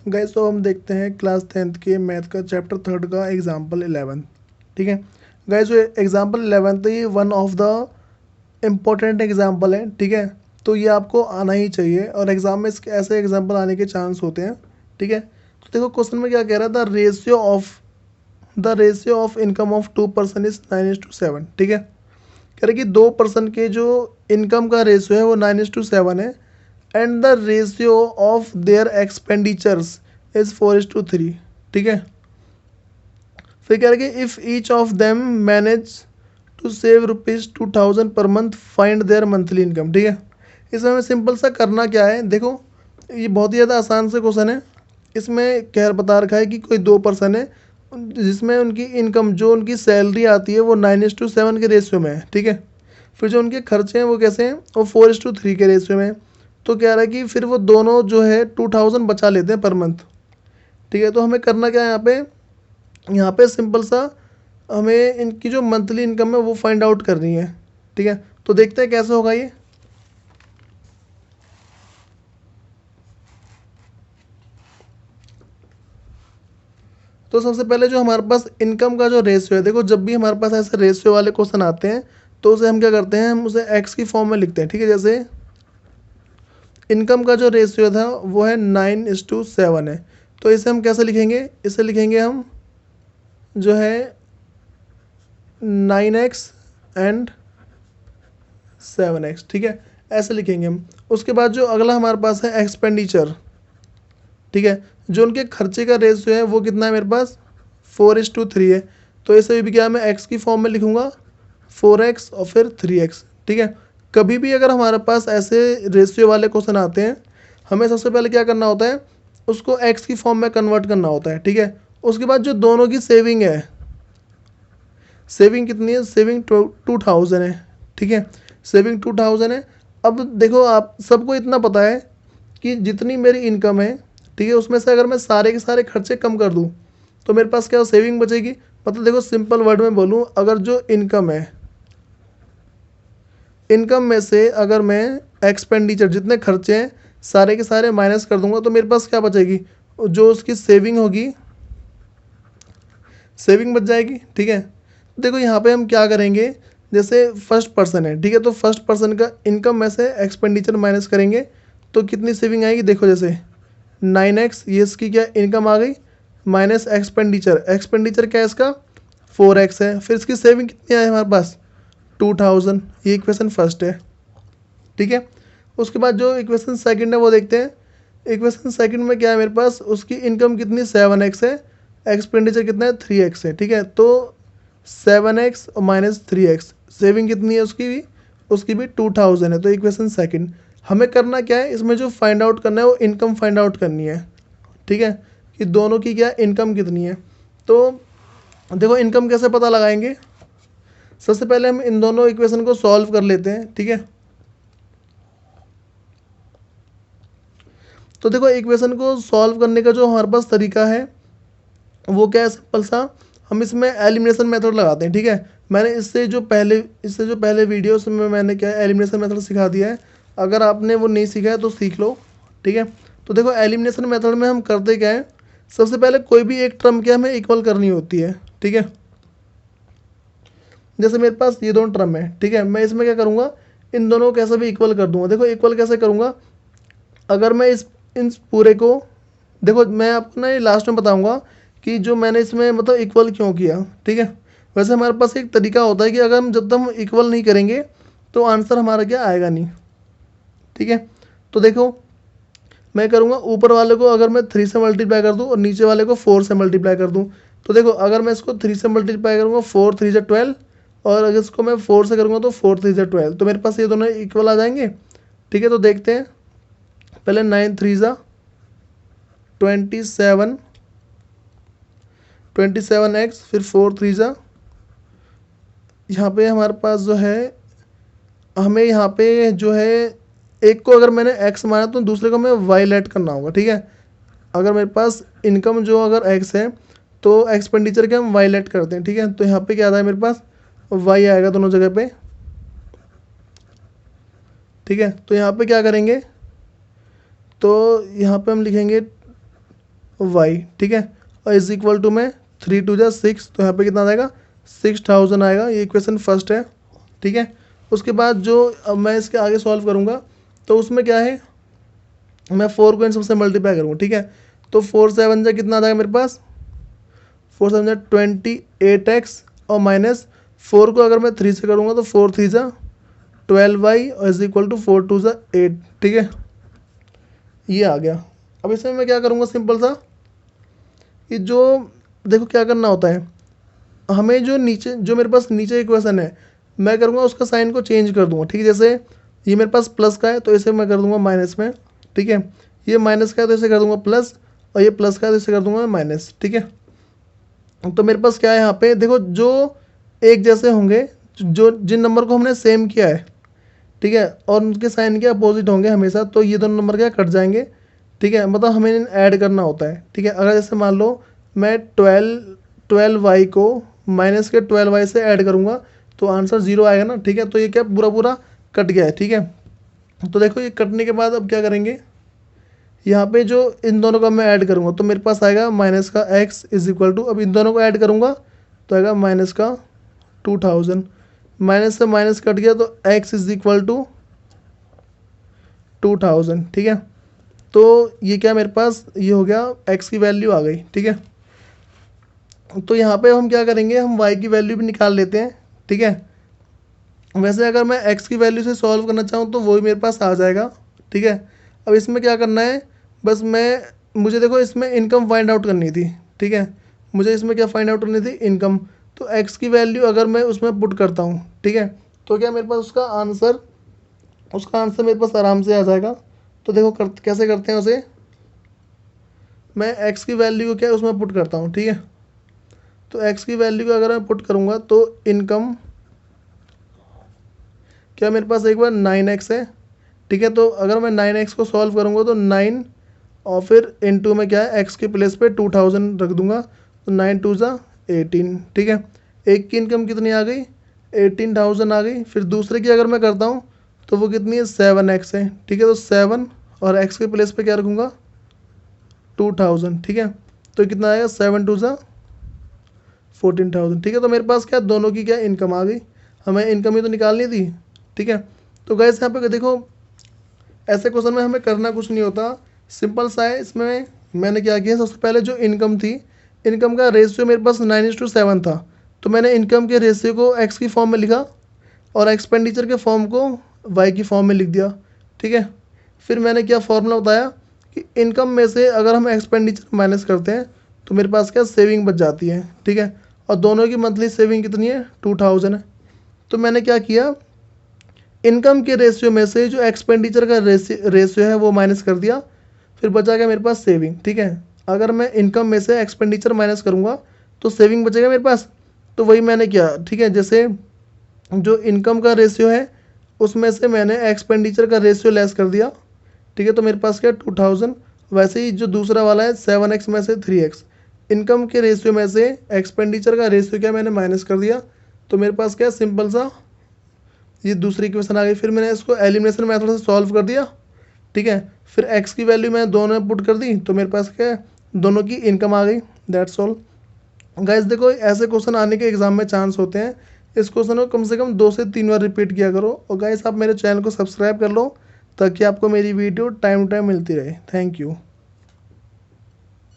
Guys तो हम देखते हैं क्लास 10th के मैथ का चैप्टर 3 का एग्जाम्पल 11। ठीक है गाइस, जो एग्जाम्पल 11 तो ये one of the important example है। ठीक है, तो ये आपको आना ही चाहिए और एग्जाम में इसके ऐसे एग्जाम्पल आने के चांस होते हैं। ठीक है, तो देखो क्वेश्चन में क्या कह रहा है, the ratio of income of 2 person is 9:7। ठीक है, कह रहे कि 2 पर्सन के जो इनकम का रेशियो है वो 9:7 है and the ratio of their expenditures is 4:3। ठीक है, फिर कह रहे कि if each of them manage to save ₹2000 per month find their monthly income. ठीक है, इसमें हमें सिंपल सा करना क्या है, देखो ये बहुत ही ज़्यादा आसान से क्वेश्चन है। इसमें कह बता रखा है कि कोई 2 पर्सन है जिसमें उनकी इनकम जो उनकी सैलरी आती है वो 9:7 के रेशियो में है। ठीक है, फिर जो उनके खर्चे हैं वो कैसे हैं, वो 4:3 के रेशियो में है। तो कह रहा है कि फिर वो दोनों जो है 2000 बचा लेते हैं पर मंथ। ठीक है, तो हमें करना क्या है यहाँ पे सिंपल सा हमें इनकी जो मंथली इनकम है वो फाइंड आउट करनी है। ठीक है, तो देखते हैं कैसे होगा ये। तो सबसे पहले जो हमारे पास इनकम का जो रेशियो है, देखो जब भी हमारे पास ऐसे रेशियो वाले क्वेश्चन आते हैं तो उसे हम क्या करते हैं, हम उसे एक्स की फॉर्म में लिखते हैं। ठीक है, जैसे इनकम का जो रेशियो था वो है 9:7 है, तो इसे हम कैसे लिखेंगे, इसे लिखेंगे हम जो है 9x एंड 7x। ठीक है, ऐसे लिखेंगे हम। उसके बाद जो अगला हमारे पास है एक्सपेंडिचर। ठीक है, जो उनके खर्चे का रेशियो है वो कितना है मेरे पास, 4:3 है, तो इसे भी क्या मैं एक्स की फॉर्म में लिखूंगा 4x और फिर 3x। ठीक है, कभी भी अगर हमारे पास ऐसे रेशियो वाले क्वेश्चन आते हैं हमें सबसे पहले क्या करना होता है, उसको एक्स की फॉर्म में कन्वर्ट करना होता है। ठीक है, उसके बाद जो दोनों की सेविंग है, सेविंग कितनी है, सेविंग 2000 है। ठीक है, सेविंग 2000 है। अब देखो आप सबको इतना पता है कि जितनी मेरी इनकम है, ठीक है, उसमें से अगर मैं सारे के सारे खर्चे कम कर दूं तो मेरे पास क्या सेविंग बचेगी। मतलब देखो सिंपल वर्ड में बोलूं, अगर जो इनकम है, इनकम में से अगर मैं एक्सपेंडिचर जितने खर्चे हैं सारे के सारे माइनस कर दूंगा तो मेरे पास क्या बचेगी, जो उसकी सेविंग होगी, सेविंग बच जाएगी। ठीक है, देखो यहाँ पे हम क्या करेंगे, जैसे फर्स्ट पर्सन है, ठीक है, तो फर्स्ट पर्सन का इनकम में से एक्सपेंडिचर माइनस करेंगे तो कितनी सेविंग आएगी, देखो जैसे 9x, ये इसकी क्या इनकम आ गई, माइनस एक्सपेंडिचर, एक्सपेंडिचर क्या है इसका 4x है, फिर इसकी सेविंग कितनी आई हमारे पास 2000। ये इक्वेशन फर्स्ट है। ठीक है, उसके बाद जो इक्वेशन सेकंड है वो देखते हैं। इक्वेशन सेकंड में क्या है मेरे पास, उसकी इनकम कितनी 7x है, एक्सपेंडिचर कितना है 3x है। ठीक है, तो 7x और माइनस 3x, सेविंग कितनी है उसकी भी 2000 है। तो इक्वेशन सेकंड हमें करना क्या है, इसमें जो फाइंड आउट करना है वो इनकम फाइंड आउट करनी है। ठीक है, कि दोनों की क्या इनकम कितनी है। तो देखो इनकम कैसे पता लगाएंगे, सबसे पहले हम इन दोनों इक्वेशन को सॉल्व कर लेते हैं। ठीक है, तो देखो इक्वेशन को सॉल्व करने का जो हमारे पास तरीका है वो क्या है, सिंपल सा हम इसमें एलिमिनेशन मेथड लगाते हैं। ठीक है, मैंने इससे जो पहले वीडियोस में मैंने क्या एलिमिनेशन मेथड सिखा दिया है, अगर आपने वो नहीं सीखा है तो सीख लो। ठीक है, तो देखो एलिमिनेशन मेथड में हम करते क्या है, सबसे पहले कोई भी एक टर्म क्या हमें इक्वल करनी होती है। ठीक है, जैसे मेरे पास ये दोनों टर्म है, ठीक है, मैं इसमें क्या करूँगा, इन दोनों को कैसे भी इक्वल कर दूंगा। देखो इक्वल कैसे करूँगा, अगर मैं इन पूरे को, देखो मैं आपको ना ये लास्ट में बताऊंगा कि जो मैंने इसमें मतलब इक्वल क्यों किया। ठीक है, वैसे हमारे पास एक तरीका होता है कि अगर हम जब तक हम इक्वल नहीं करेंगे तो आंसर हमारा क्या आएगा नहीं। ठीक है, तो देखो मैं करूँगा ऊपर वाले को अगर मैं 3 से मल्टीप्लाई कर दूँ और नीचे वाले को 4 से मल्टीप्लाई कर दूँ, तो देखो अगर मैं इसको 3 से मल्टीप्लाई करूँगा 4 3 जा 12, और अगर इसको मैं 4 से करूँगा तो 4 3 जा 12, तो मेरे पास ये दोनों इक्वल आ जाएंगे। ठीक है, तो देखते हैं, पहले 9 3 जा 27, 27x, फिर 4 3 जा, यहाँ पे हमारे पास जो है, हमें यहाँ पे जो है एक को अगर मैंने x माना तो दूसरे को मैं y लेट करना होगा। ठीक है, अगर मेरे पास इनकम जो अगर x है तो एक्सपेंडिचर के हम y लेट करते हैं। ठीक है, तो यहाँ पे क्या आता है मेरे पास y आएगा दोनों जगह पे। ठीक है, तो यहाँ पे क्या करेंगे, तो यहाँ पे हम लिखेंगे वाई, ठीक है, और इज इक्वल टू में 3 2 जा 6, तो यहाँ पे कितना आएगा 6000 आएगा। ये इक्वेशन फर्स्ट है, ठीक है। उसके बाद जो अब मैं इसके आगे सॉल्व करूँगा तो उसमें क्या है, मैं 4 को इन सबसे मल्टीप्लाई करूँगा, ठीक है। तो 4 7 जा कितना आ जाएगा मेरे पास, 4 7 जा 28x और माइनस 4 को अगर मैं 3 से करूँगा तो 4 3 जा 12y और इज इक्वल टू 4 2 जा 8, ठीक है। ये आ गया। अब इसमें मैं क्या करूँगा, सिंपल सा, कि जो देखो क्या करना होता है, हमें जो नीचे जो मेरे पास नीचे इक्वेशन है मैं करूँगा उसका साइन को चेंज कर दूँगा, ठीक है। जैसे ये मेरे पास प्लस का है तो इसे मैं कर दूँगा माइनस में, ठीक है। ये माइनस का है तो इसे कर दूँगा प्लस, और ये प्लस का है तो इसे कर दूँगा माइनस, ठीक है। तो मेरे पास क्या है यहाँ पे देखो, जो एक जैसे होंगे, जो जिन नंबर को हमने सेम किया है, ठीक है, और उनके साइन के अपोजिट होंगे हमेशा, तो ये दोनों नंबर क्या कट जाएंगे, ठीक है। मतलब हमें ऐड करना होता है, ठीक है। अगर जैसे मान लो मैं 12y को माइनस के 12y से ऐड करूँगा तो आंसर 0 आएगा ना, ठीक है। तो ये क्या पूरा पूरा कट गया है, ठीक है। तो देखो ये कटने के बाद अब क्या करेंगे, यहाँ पे जो इन दोनों का मैं ऐड करूँगा तो मेरे पास आएगा माइनस का x इज इक्वल टू, अब इन दोनों को ऐड करूँगा तो आएगा माइनस का 2000, माइनस से माइनस कट गया तो x इज इक्वल टू 2000, ठीक है। तो ये क्या मेरे पास ये हो गया, x की वैल्यू आ गई, ठीक है। तो यहाँ पे हम क्या करेंगे, हम y की वैल्यू भी निकाल लेते हैं, ठीक है। वैसे अगर मैं x की वैल्यू से सॉल्व करना चाहूँ तो वो ही मेरे पास आ जाएगा, ठीक है। अब इसमें क्या करना है, बस मुझे देखो इसमें इनकम फाइंड आउट करनी थी, ठीक है। मुझे इसमें क्या फाइंड आउट करनी थी, इनकम। तो x की वैल्यू अगर मैं उसमें पुट करता हूँ, ठीक है, तो क्या मेरे पास उसका आंसर मेरे पास आराम से आ जाएगा। तो देखो कैसे करते हैं उसे, मैं x की वैल्यू को क्या उसमें पुट करता हूँ, ठीक है। तो x की वैल्यू को अगर मैं पुट करूँगा तो इनकम क्या मेरे पास एक बार 9x है, ठीक है। तो अगर मैं 9x को सॉल्व करूँगा तो 9 और फिर इनटू में क्या है x के प्लेस पे 2000 रख दूंगा, तो 9 2 जा 18, ठीक है। एक की इनकम कितनी आ गई, 18,000 आ गई। फिर दूसरे की अगर मैं करता हूँ तो वो कितनी है, 7x है, ठीक है। तो 7 और x के प्लेस पे क्या रखूँगा, 2000, ठीक है। तो कितना आएगा, 7 2 जा 14,000, ठीक है। तो मेरे पास क्या दोनों की क्या इनकम आ गई, हमें इनकम ही तो निकालनी थी, ठीक है। तो गैस यहाँ पे देखो ऐसे क्वेश्चन में हमें करना कुछ नहीं होता, सिंपल सा है। इसमें मैंने क्या किया, सबसे पहले जो इनकम थी, इनकम का रेशियो मेरे पास 9:7 था, तो मैंने इनकम के रेशियो को x की फॉर्म में लिखा और एक्सपेंडिचर के फॉर्म को y की फॉर्म में लिख दिया, ठीक है। फिर मैंने क्या फॉर्मूला बताया कि इनकम में से अगर हम एक्सपेंडिचर माइनस करते हैं तो मेरे पास क्या सेविंग बच जाती है, ठीक है। और दोनों की मंथली सेविंग कितनी है, 2000 है। तो मैंने क्या किया, इनकम के रेशियो में से जो एक्सपेंडिचर का रेशियो है वो माइनस कर दिया, फिर बचा गया मेरे पास सेविंग, ठीक है। अगर मैं इनकम में से एक्सपेंडिचर माइनस करूँगा तो सेविंग बचेगा मेरे पास, तो वही मैंने किया, ठीक है। जैसे जो इनकम का रेशियो है उसमें से मैंने एक्सपेंडिचर का रेशियो लेस कर दिया, ठीक है। तो मेरे पास क्या 2000, वैसे ही जो दूसरा वाला है 7x में से 3x, इनकम के रेशियो में से एक्सपेंडिचर का रेशियो क्या मैंने माइनस कर दिया, तो मेरे पास क्या सिंपल सा ये दूसरी इक्वेशन आ गई। फिर मैंने इसको एलिमिनेशन मेथड से सॉल्व कर दिया, ठीक है। फिर x की वैल्यू मैंने दोनों में पुट कर दी तो मेरे पास क्या है, दोनों की इनकम आ गई, दैट्स ऑल। गाइस देखो ऐसे क्वेश्चन आने के एग्जाम में चांस होते हैं, इस क्वेश्चन को कम से कम 2 से 3 बार रिपीट किया करो। और गाइस आप मेरे चैनल को सब्सक्राइब कर लो ताकि आपको मेरी वीडियो टाइम टू टाइम मिलती रहे। Thank you.